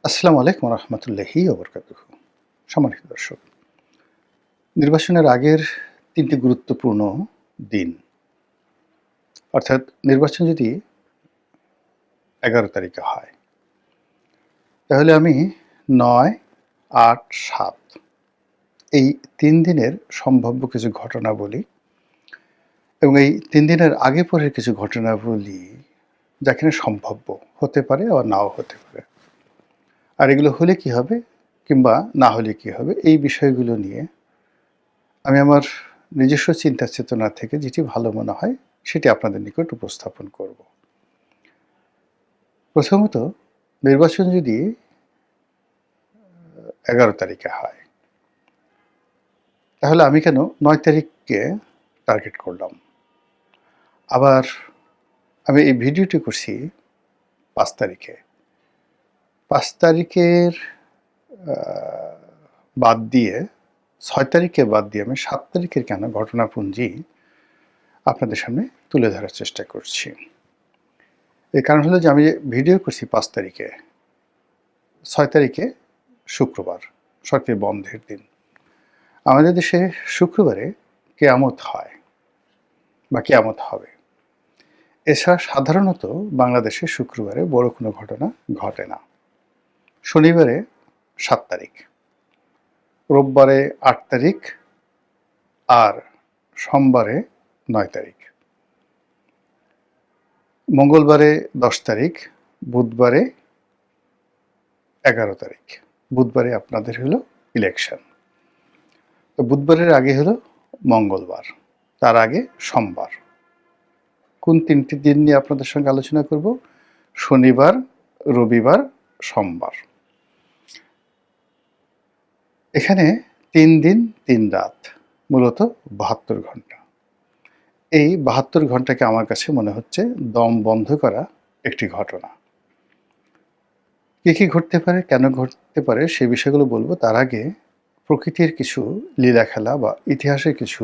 আসসালামু আলাইকুম রহমতুল্লাহি ওবরকাতুহু। সম্মানিত দর্শক, নির্বাচনের আগের ৩টি গুরুত্বপূর্ণ দিন, অর্থাৎ নির্বাচন যদি ১১ তারিখে হয়, তাহলে আমি ৯, ৮, ৭ এই ৩ দিনের সম্ভাব্য কিছু ঘটনা বলি এবং এই ৩ দিনের আগে পরের কিছু ঘটনা বলি, যা কিনা সম্ভাব্য হতে পারে আবার নাও হতে পারে। আর এগুলো হলে কী হবে কিংবা না হলে কী হবে, এই বিষয়গুলো নিয়ে আমি আমার নিজস্ব চিন্তা চেতনা থেকে যেটি ভালো মনে হয় সেটি আপনাদের নিকট উপস্থাপন করব। প্রথমত, নির্বাচন যদি ১১ তারিখে হয়, তাহলে আমি কেন ৯ তারিখকে টার্গেট করলাম? আবার আমি এই ভিডিওটি করছি ৫ তারিখে। ৫ তারিখের বাদ দিয়ে ৬ তারিখকে বাদ দিয়ে আমি ৭ তারিখের কেন ঘটনাপুঞ্জি আপনাদের সামনে তুলে ধরার চেষ্টা করছি। এর কারণ হলো যে আমি ভিডিও করছি ৫ তারিখে, ৬ তারিখে শুক্রবার, সরকারি বন্ধের দিন। আমাদের দেশে শুক্রবারে কেয়ামত হয় বা কেয়ামত হবে। এছাড়া সাধারণত বাংলাদেশে শুক্রবারে বড় কোনো ঘটনা ঘটে না। শনিবারে ৭ তারিখ, রোববারে ৮ তারিখ, আর সোমবারে ৯ তারিখ, মঙ্গলবারে ১০ তারিখ, বুধবারে ১১ তারিখ। বুধবারে আপনাদের হলো ইলেকশন। তো বুধবারের আগে হলো মঙ্গলবার, তার আগে সোমবার। কোন ৩টি দিন নিয়ে আপনাদের সঙ্গে আলোচনা করব? শনিবার, রবিবার, সোমবার। এখানে ৩ দিন ৩ রাত, মূলত ৭২ ঘন্টা। এই ৭২ ঘন্টাকে আমার কাছে মনে হচ্ছে দম বন্ধ করা একটি ঘটনা। কী কী ঘটতে পারে, কেন ঘটতে পারে সে বিষয়গুলো বলবো। তার আগে প্রকৃতির কিছু লীলাখেলা বা ইতিহাসের কিছু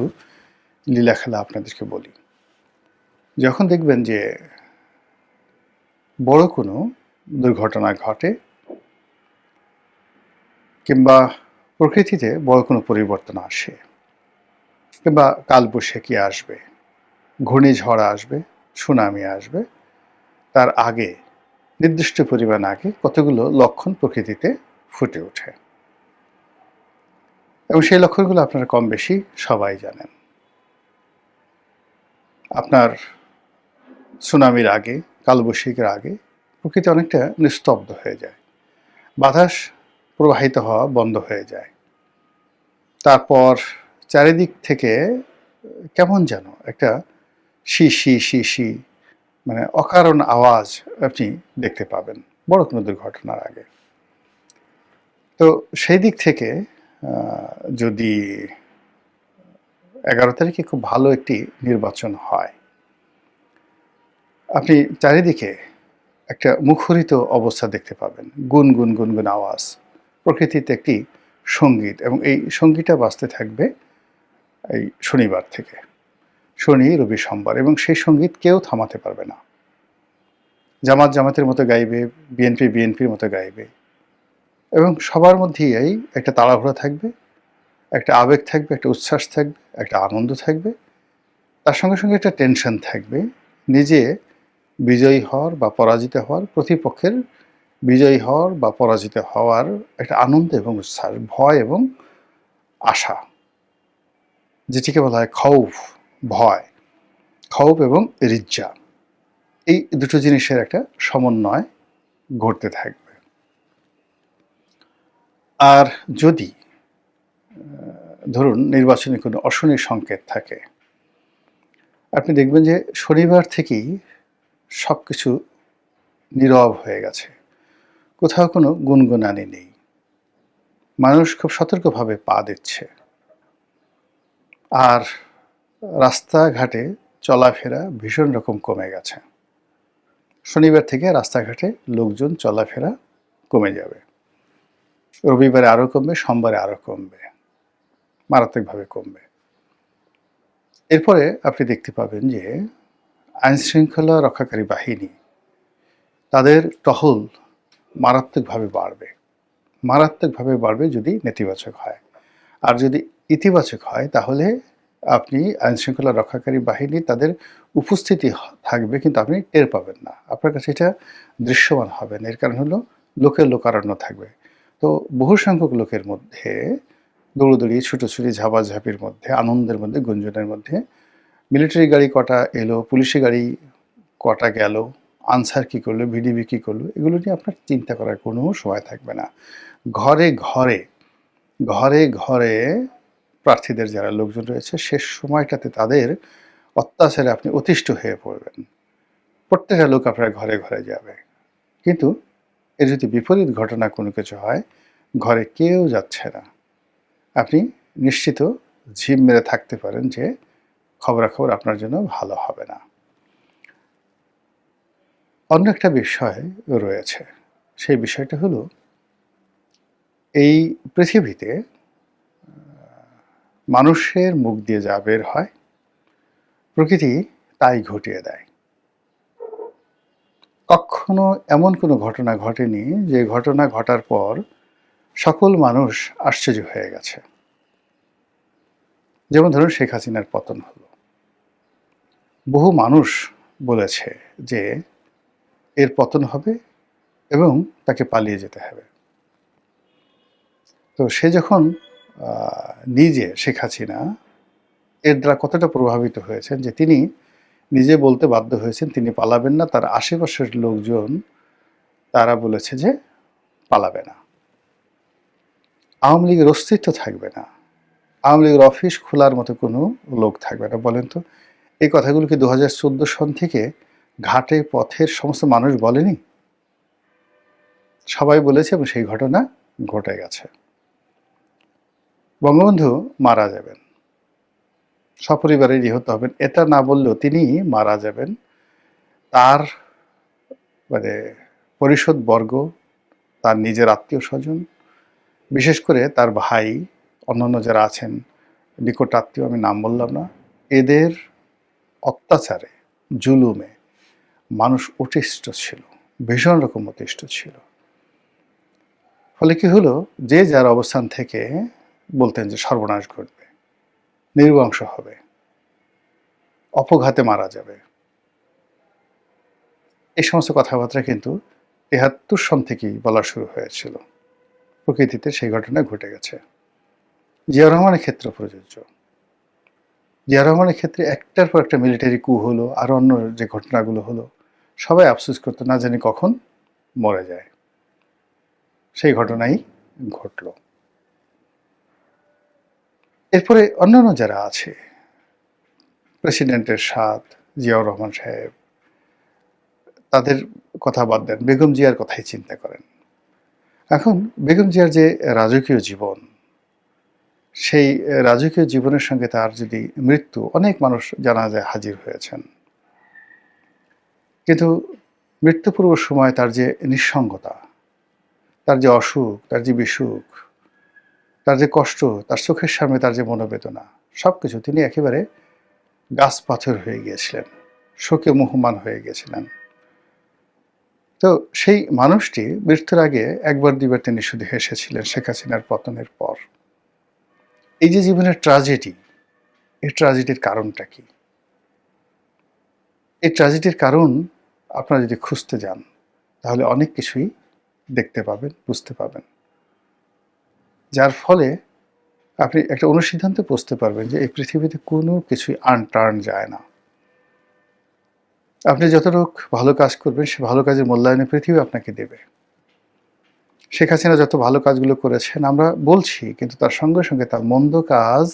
লীলাখেলা আপনাদেরকে বলি। যখন দেখবেন যে বড় কোনো দুর্ঘটনা ঘটে কিংবা প্রকৃতিতে বড় কোনো পরিবর্তন আসে কিংবা কালবৈশাখী আসবে, ঘূর্ণিঝড় আসবে, সুনামি আসবে, তার আগে নির্দিষ্ট পরিমাণ আগে কতগুলো লক্ষণ প্রকৃতিতে ফুটে ওঠে এবং সেই লক্ষণগুলো আপনারা কম বেশি সবাই জানেন। আপনার সুনামির আগে, কালবৈশাখীর আগে প্রকৃতি অনেকটা নিস্তব্ধ হয়ে যায়, বাতাস প্রবাহিত হওয়া বন্ধ হয়ে যায়। তারপর চারিদিক থেকে কেমন যেন একটা শি শি শি শি, মানে অকারণ আওয়াজ আপনি দেখতে পাবেন বড় কোনো দুর্ঘটনার আগে। তো সেই দিক থেকে যদি ১১ তারিখে খুব ভালো একটি নির্বাচন হয়, আপনি চারিদিকে একটা মুখরিত অবস্থা দেখতে পাবেন, গুনগুন গুনগুন আওয়াজ, প্রকৃতিতে একটি সঙ্গীত, এবং এই সঙ্গীতটা বাজতে থাকবে এই শনিবার থেকে, শনি, রবি, সোমবার, এবং সেই সঙ্গীত কেউ থামাতে পারবে না। জামাত জামাতের মতো গাইবে, বিএনপি বিএনপির মতো গাইবে, এবং সবার মধ্যেই এই একটা তাড়াহুড়া থাকবে, একটা আবেগ থাকবে, একটা উচ্ছ্বাস থাকবে, একটা আনন্দ থাকবে, তার সঙ্গে সঙ্গে একটা টেনশন থাকবে, নিজে বিজয়ী হওয়ার বা পরাজিত হওয়ার, প্রতিপক্ষের বিজয়ী হওয়ার বা পরাজিত হওয়ার একটা আনন্দ এবং উচ্ছ্বাস, ভয় এবং আশা, যেটিকে বলা হয় খৌফ, ভয়, খৌফ এবং রিজ্জা। এই দুটো জিনিসের একটা সমন্বয় ঘটতে থাকবে। আর যদি ধরুন নির্বাচনে কোনো অশনি সংকেত থাকে, আপনি দেখবেন যে শনিবার থেকেই সব কিছু নীরব হয়ে গেছে, কোথাও কোনো গুনগুনানি নেই, মানুষ খুব সতর্কভাবে পা দিচ্ছে, আর রাস্তাঘাটে চলাফেরা ভীষণ রকম কমে গেছে। শনিবার থেকে রাস্তাঘাটে লোকজন চলাফেরা কমে যাবে, রবিবারে আরও কমবে, সোমবারে আরও কমবে, মারাত্মকভাবে কমবে। এরপরে আপনি দেখতে পাবেন যে আইনশৃঙ্খলা রক্ষাকারী বাহিনী তাদের টহল মারাত্মকভাবে বাড়বে। মারাত্মকভাবে বাড়বে যদি নেতিবাচক হয়। আর যদি ইতিবাচক হয় তাহলে আপনি আইনশৃঙ্খলা রক্ষাকারী বাহিনী তাদের উপস্থিতি থাকবে কিন্তু আপনি টের পাবেন না। আপনার কাছে এটা দৃশ্যমান হবে না। এর কারণ হলো লোকের লোকারণ্য থাকবে। তো বহু সংখ্যক লোকের মধ্যে দৌড়াদৌড়ি, ছুটোছুটি, ঝাপাঝাপির মধ্যে, আনন্দের মধ্যে, গুঞ্জনের মধ্যে মিলিটারি গাড়ি কটা এলো, পুলিশি গাড়ি কটা গেল, আনসার কী করলো, ভিডিপি কী করলো, এগুলো নিয়ে আপনার চিন্তা করার কোনো সময় থাকবে না। ঘরে ঘরে ঘরে ঘরে প্রার্থীদের যারা লোকজন রয়েছে শেষ সময়টাতে তাদের অত্যাচারে আপনি অতিষ্ঠ হয়ে পড়বেন। প্রত্যেকটা লোক আপনার ঘরে ঘরে যাবে। কিন্তু এর যদি বিপরীত ঘটনা কোনো কিছু হয়, ঘরে কেউ যাচ্ছে না, আপনি নিশ্চিত ঝিম মেরে থাকতে পারেন যে খবরাখবর আপনার জন্য ভালো হবে না। অন্য একটা বিষয় রয়েছে, সেই বিষয়টা হলো এই পৃথিবীতে মানুষের মুখ দিয়ে যা বের হয় প্রকৃতি তাই ঘটিয়ে দেয়। কখনো এমন কোনো ঘটনা ঘটেনি যে ঘটনা ঘটার পর সকল মানুষ আশ্চর্য হয়ে গেছে। যেমন ধরুন শেখ হাসিনার পতন হলো, বহু মানুষ বলেছে যে এর পতন হবে এবং তাকে পালিয়ে যেতে হবে। তো সে যখন নিজে শেখ হাসিনা এর দ্বারা কতটা প্রভাবিত হয়েছেন যে তিনি নিজে বলতে বাধ্য হয়েছেন তিনি পালাবেন না, তার আশেপাশের লোকজন তারা বলেছে যে পালাবে না, আওয়ামী লীগের অস্তিত্ব থাকবে না, আওয়ামী লীগের অফিস খোলার মতো কোনো লোক থাকবে না। বলেন তো এই কথাগুলো কি 2014 সন থেকে ঘাটে পথের সমস্ত মানুষ বলেনি? সবাই বলেছে এবং সেই ঘটনা ঘটে গেছে। বঙ্গবন্ধু মারা যাবেন, সপরিবারে নিহত হবেন, এটা না বললেও তিনি মারা যাবেন। তার মানে পরিষদ বর্গ, তার নিজের আত্মীয় স্বজন, বিশেষ করে তার ভাই, অন্যান্য যারা আছেন নিকট আত্মীয়, আমি নাম বললাম না, এদের অত্যাচারে, জুলুমে মানুষ অতিষ্ঠ ছিল, ভীষণ রকম অতিষ্ঠ ছিল। ফলে কি হলো, যে যার অবস্থান থেকে বলতেন যে সর্বনাশ ঘটবে, নির্বংশ হবে, অপঘাতে মারা যাবে। এই সমস্ত কথাবার্তা কিন্তু ৭৩ সন থেকেই বলা শুরু হয়েছিল। প্রকৃতিতে সেই ঘটনা ঘটে গেছে। জিয়া রহমানের ক্ষেত্রে প্রযোজ্য। জিয়া রহমানের ক্ষেত্রে একটার পর একটা মিলিটারি কু হলো, আর অন্য যে ঘটনাগুলো হলো, সবাই আফসোস করতো না জানি কখন মরে যায়। সেই ঘটনাই ঘটল। এরপরে অন্যান্য যারা আছে, প্রেসিডেন্টের সাথ, জিয়াউর রহমান সাহেব, তাদের কথা বাদ দেন, বেগম জিয়ার কথাই চিন্তা করেন। এখন বেগম জিয়ার যে রাজকীয় জীবন, সেই রাজকীয় জীবনের সঙ্গে তার যদি মৃত্যু, অনেক মানুষ জানাজায় হাজির হয়েছেন, কিন্তু মৃত্যু পূর্ব সময় তার যে নিঃসঙ্গতা, তার যে অসুখ, তার যে বিসুখ, তার যে কষ্ট, তার চোখের সামনে তার যে মনোবেদনা, সব কিছু তিনি একেবারে গাছ পাথর হয়ে গিয়েছিলেন, শোকে মুহ্যমান হয়ে গিয়েছিলেন। তো সেই মানুষটি মৃত্যুর আগে একবার দুইবার তিনি শুধু হেসেছিলেন শেখ হাসিনার পতনের পর। এই যে জীবনের ট্র্যাজেডি, এই ট্র্যাজেডির কারণটা কি? এই ট্র্যাজেডির কারণ আপনারা যদি খুঁজতে যান তাহলে অনেক কিছুই দেখতে পাবেন, বুঝতে পাবেন, যার ফলে আপনি একটা অনুসিদ্ধান্তে পৌঁছতে পারবেন যে এই পৃথিবীতে কোনো কিছুই আনটার্ন যায় না। আপনি যতটুক ভালো কাজ করবেন সে ভালো কাজের মূল্যায়নে পৃথিবী আপনাকে দেবে। শেখ হাসিনা যত ভালো কাজগুলো করেছেন আমরা বলছি, কিন্তু তার সঙ্গে সঙ্গে তার মন্দ কাজ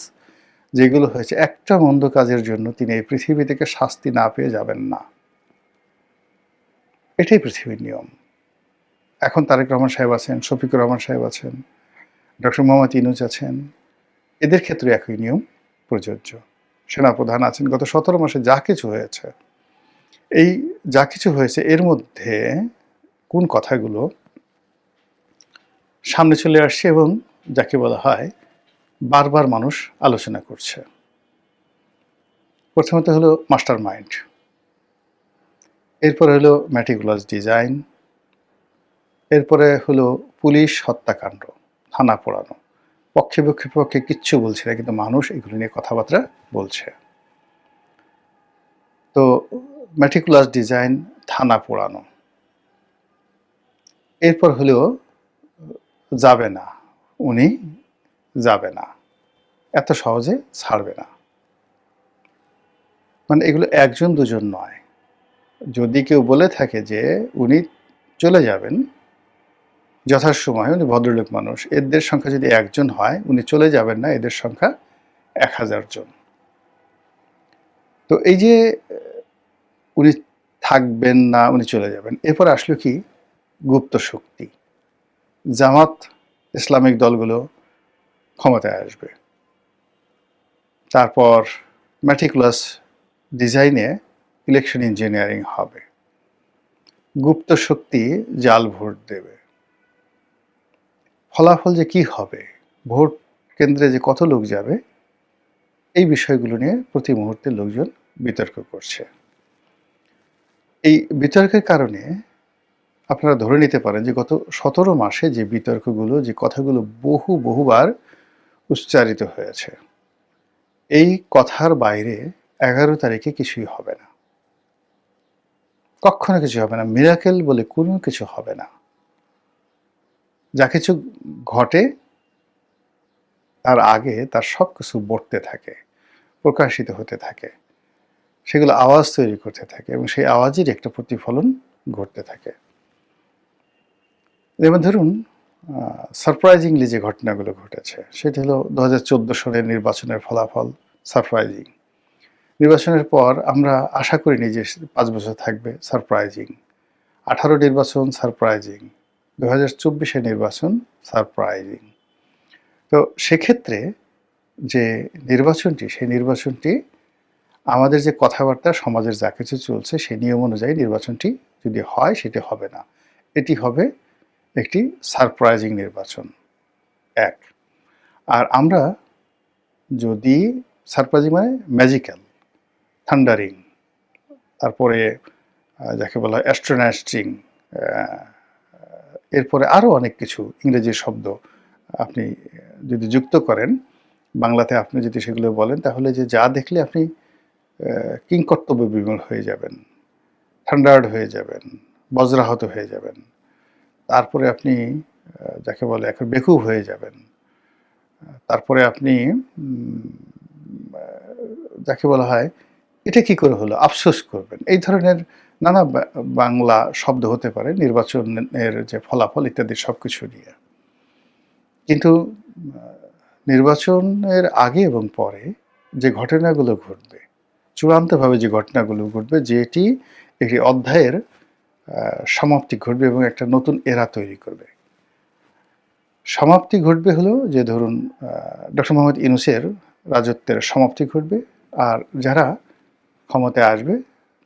যেগুলো হয়েছে, একটা মন্দ কাজের জন্য তিনি এই পৃথিবী থেকে শাস্তি না পেয়ে যাবেন না। এটাই পৃথিবীর নিয়ম। এখন তারেক রহমান সাহেব আছেন, শফিকুর রহমান সাহেব আছেন, ডক্টর মোহাম্মদ ইউনূস আছেন, এদের ক্ষেত্রে একই নিয়ম প্রযোজ্য। সেনাপ্রধান আছেন, গত 17 মাসে যা কিছু হয়েছে, এই যা কিছু হয়েছে এর মধ্যে কোন কথাগুলো সামনে চলে আসছে এবং যাকে বলা হয় বারবার মানুষ আলোচনা করছে। প্রথমত হলো মাস্টার মাইন্ড, এরপর হলো ম্যাটিকুলাস ডিজাইন, এরপরে হলো পুলিশ হত্যাকাণ্ড, থানা পোড়ানো। পক্ষে কিচ্ছু বলছে না, কিন্তু মানুষ এগুলো নিয়ে কথাবার্তা বলছে। তো মেটিকুলাস ডিজাইন, থানা পোড়ানো। এরপর হলো যাবে না, উনি যাবে না, এত সহজে ছাড়বে না। মানে এগুলো একজন দুজন নয়। যদি কেউ বলে থাকে যে উনি চলে যাবেন যথাসময়ে, উনি ভদ্রলোক মানুষ, এদের সংখ্যা যদি একজন হয়, উনি চলে যাবেন না, এদের সংখ্যা 1000 জন। তো এই যে উনি থাকবেন না, উনি চলে যাবেন, এরপর আসলো কি? গুপ্ত শক্তি, জামাত ইসলামিক দলগুলো ক্ষমতায় আসবে। তারপর ম্যাটিকুলাস ডিজাইনে ইলেকশন ইঞ্জিনিয়ারিং হবে, গুপ্ত শক্তি জাল ভোট দেবে। ফলাফল যে কি হবে, ভোট কেন্দ্রে যে কত লোক যাবে, এই বিষয়গুলো নিয়ে প্রতি মুহূর্তে লোকজন বিতর্ক করছে। এই বিতর্কের কারণে আপনারা ধরে নিতে পারেন যে গত 17 মাসে যে বিতর্কগুলো, যে কথাগুলো বহুবার উচ্চারিত হয়েছে, এই কথার বাইরে 11 তারিখে কিছুই হবে না, কখনো কিছু হবে না। মিরাকেল বলে কোনো কিছু হবে না। যা কিছু ঘটে তার আগে তার সব কিছু বর্তে থাকে, প্রকাশিত হতে থাকে, সেগুলো আওয়াজ তৈরি করতে থাকে, এবং সেই আওয়াজের একটা প্রতিফলন ঘটতে থাকে। যেমন ধরুন, সারপ্রাইজিংলি যে ঘটনাগুলো ঘটেছে, সেটা হলো 2014 সালের নির্বাচনের ফলাফল সারপ্রাইজিং। নির্বাচনের পর আমরা আশা করিনি যে 5 বছর থাকবে, সারপ্রাইজিং। 18 নির্বাচন সারপ্রাইজিং, 2024 নির্বাচন সারপ্রাইজিং। তো সেক্ষেত্রে যে নির্বাচনটি, সেই নির্বাচনটি আমাদের যে কথাবার্তা, সমাজের যা কিছু চলছে, সেই নিয়ম অনুযায়ী নির্বাচনটি যদি হয়, সেটি হবে না। এটি হবে একটি সারপ্রাইজিং নির্বাচন, এক। আর আমরা যদি সারপ্রাইজিং মানে ম্যাজিক্যাল, থান্ডারিং, তারপরে যাকে বলা হয় অ্যাস্ট্রোনাস্টিং, এরপরে আরও অনেক কিছু ইংরেজি শব্দ আপনি যদি যুক্ত করেন, বাংলাতে আপনি যদি সেগুলো বলেন, তাহলে যে যা দেখলে আপনি কিংকর্তব্য বিমূঢ় হয়ে যাবেন, থান্ডার্ড হয়ে যাবেন, বজ্রাহত হয়ে যাবেন। তারপরে আপনি যাকে বলে এখন বেকুব হয়ে যাবেন। তারপরে আপনি যাকে বলা হয় এটা কি করে হলো, আফসোস করবেন। এই ধরনের নানা বাংলা শব্দ হতে পারে নির্বাচনের যে ফলাফল ইত্যাদি সব কিছু নিয়ে। কিন্তু নির্বাচনের আগে এবং পরে যে ঘটনাগুলো ঘটবে, চূড়ান্তভাবে যে ঘটনাগুলো ঘটবে, যেটি একটি অধ্যায়ের সমাপ্তি ঘটবে এবং একটা নতুন এরা তৈরি করবে। সমাপ্তি ঘটবে হলো যে ধরুন ডক্টর মোহাম্মদ ইউনূসের রাজত্বের সমাপ্তি ঘটবে, আর যারা ক্ষমতায় আসবে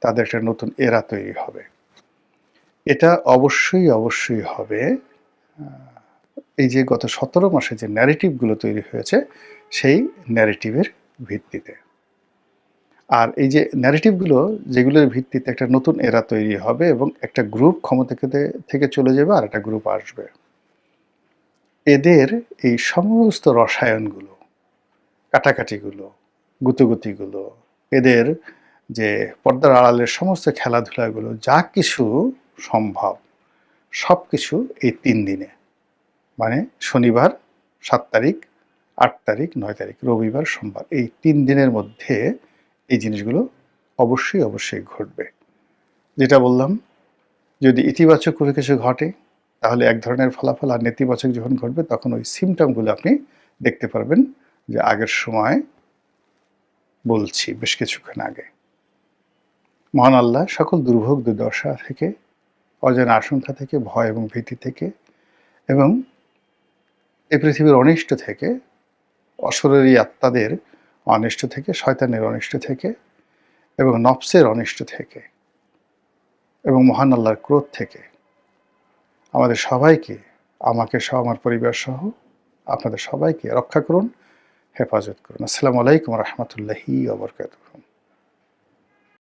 তাদের একটা নতুন এরা তৈরি হবে। এটা অবশ্যই হবে এই যে গত 17 মাসে যে ন্যারেটিভগুলো তৈরি হয়েছে, সেই ন্যারেটিভের ভিত্তিতে। আর এই যে ন্যারেটিভগুলো, যেগুলোর ভিত্তিতে একটা নতুন এরা তৈরি হবে এবং একটা গ্রুপ ক্ষমতা থেকে চলে যাবে আর একটা গ্রুপ আসবে। এদের এই সমস্ত রসায়নগুলো, কাটাকাটিগুলো, গুতোগুতিগুলো, এদের যে পর্দার আড়ালের সমস্ত খেলাধুলাগুলো, যা কিছু সম্ভব, সব কিছু এই 3 দিনে, মানে শনিবার 7 তারিখ, 8 তারিখ, 9 তারিখ, রবিবার, সোমবার, এই 3 দিনের মধ্যে এই জিনিসগুলো অবশ্যই ঘটবে। যেটা বললাম, যদি ইতিবাচক কোনো কিছু ঘটে তাহলে এক ধরনের ফলাফল, আর নেতিবাচক যখন ঘটবে তখন ওই সিমটমগুলো আপনি দেখতে পারবেন, যে আগের সময় বলছি বেশ কিছুক্ষণ আগে। মহান আল্লাহ সকল দুর্ভোগ দুর্দশা থেকে, অজানা আশঙ্কা থেকে, ভয় এবং ভীতি থেকে, এবং এই পৃথিবীর অনিষ্ট থেকে, অশরীরী আত্মাদের অনিষ্ট থেকে, শয়তানের অনিষ্ট থেকে, এবং নফসের অনিষ্ট থেকে, এবং মহান আল্লাহর ক্রোধ থেকে আমাদের সবাইকে, আমাকে সহ, আমার পরিবার সহ আপনাদের সবাইকে রক্ষা করুন, হেফাজত করুন। আসসালামু আলাইকুম রহমতুল্লাহি ওয়া বারাকাতুহু।